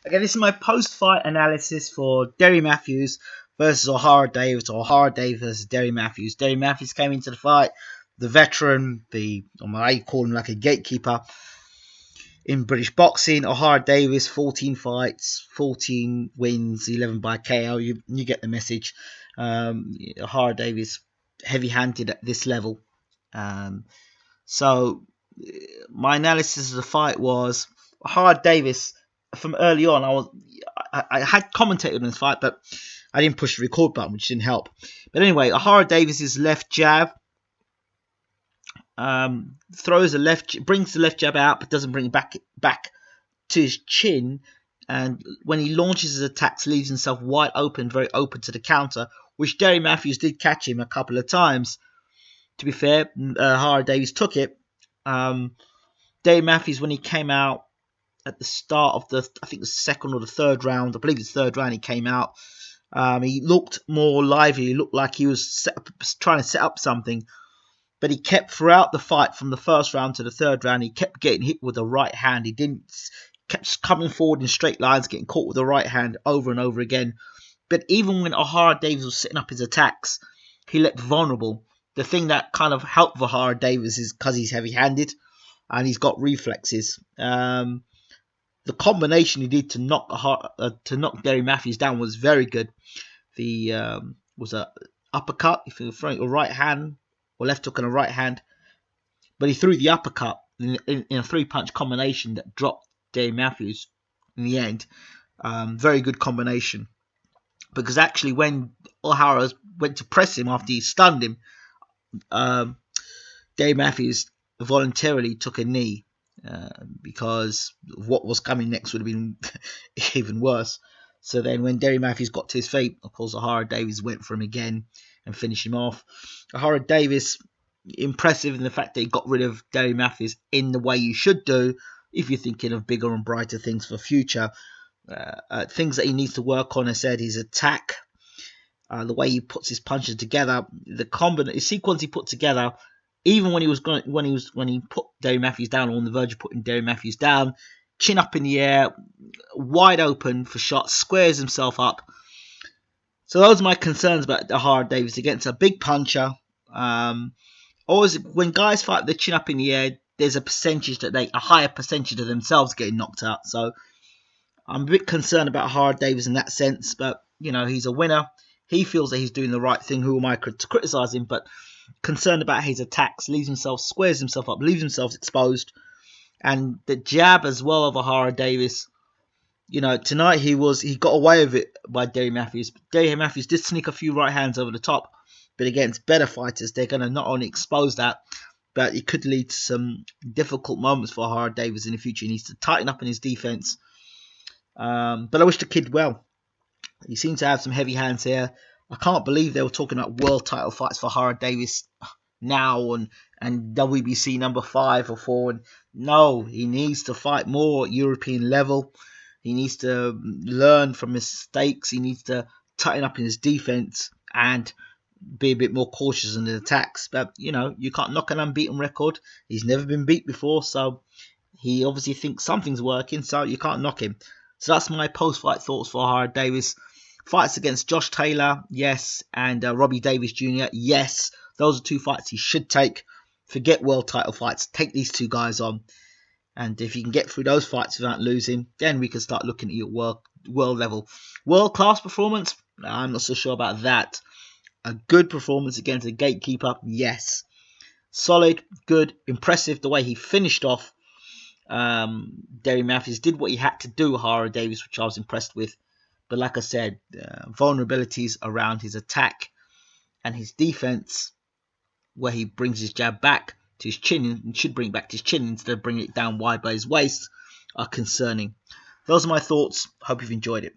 Okay, this is my post-fight analysis for Derry Matthews versus Ohara Davies, or Ohara Davies versus Derry Matthews. Derry Matthews came into the fight, the veteran, I call him like a gatekeeper in British boxing. Ohara Davies, 14 fights, 14 wins, 11 by KO. You get the message. Ohara Davies, heavy-handed at this level. So my analysis of the fight was Ohara Davies. From early on, I had commentated on this fight, but I didn't push the record button, which didn't help. But anyway, Ohara Davies' left jab brings the left jab out, but doesn't bring it back to his chin. And when he launches his attacks, leaves himself wide open, very open to the counter, which Derry Matthews did catch him a couple of times. To be fair, Ohara Davies took it. Derry Matthews, when he came out at the start of I think the second or the third round, I believe it's the third round, he came out. He looked more lively. He looked like he was trying to set up something. But he kept, throughout the fight, from the first round to the third round, he kept getting hit with the right hand. Kept coming forward in straight lines, getting caught with the right hand over and over again. But even when Ohara Davies was setting up his attacks, he looked vulnerable. The thing that kind of helped Ohara Davies is because he's heavy-handed and he's got reflexes. The combination he did to knock Derry Matthews down was very good. Was a uppercut, if you're throwing a right hand or left hook and a right hand, but he threw the uppercut in a three-punch combination that dropped Derry Matthews in the end. Very good combination, because actually when Ohara went to press him after he stunned him, Derry Matthews voluntarily took a knee. Because what was coming next would have been even worse. So then when Derry Matthews got to his feet, of course, Ohara Davies went for him again and finished him off. Ohara Davies, impressive in the fact that he got rid of Derry Matthews in the way you should do if you're thinking of bigger and brighter things for future. Things that he needs to work on, I said, his attack, the way he puts his punches together, the sequence he put together. Even when he put Derry Matthews down, or on the verge of putting Derry Matthews down, chin up in the air, wide open for shots, squares himself up. So those are my concerns about Ohara Davies against a big puncher. Always when guys fight with the chin up in the air, there's a higher percentage of themselves getting knocked out. So I'm a bit concerned about Ohara Davies in that sense, but he's a winner. He feels that he's doing the right thing. Who am I to criticise him? But concerned about his attacks, squares himself up, leaves himself exposed, and the jab as well of Ohara Davies. Tonight he got away with it by Derry Matthews. Derry Matthews did sneak a few right hands over the top, but against better fighters, they're going to not only expose that, but it could lead to some difficult moments for Ohara Davies in the future. He needs to tighten up in his defense. But I wish the kid well. He seems to have some heavy hands here. I can't believe they were talking about world title fights for Ohara Davies now and WBC number 5 or 4. And no, he needs to fight more at European level. He needs to learn from mistakes. He needs to tighten up in his defense and be a bit more cautious in his attacks. But, you can't knock an unbeaten record. He's never been beat before, so he obviously thinks something's working, so you can't knock him. So that's my post-fight thoughts for Ohara Davies. Fights against Josh Taylor, yes, and Robbie Davies Jr., yes. Those are two fights he should take. Forget world title fights. Take these two guys on. And if you can get through those fights without losing, then we can start looking at your world level. World-class performance? I'm not so sure about that. A good performance against a gatekeeper? Yes. Solid, good, impressive. The way he finished off Derry Matthews, did what he had to do, Ohara Davies, which I was impressed with. But like I said, vulnerabilities around his attack and his defense, where he brings his jab back to his chin and should bring it back to his chin instead of bringing it down wide by his waist, are concerning. Those are my thoughts. Hope you've enjoyed it.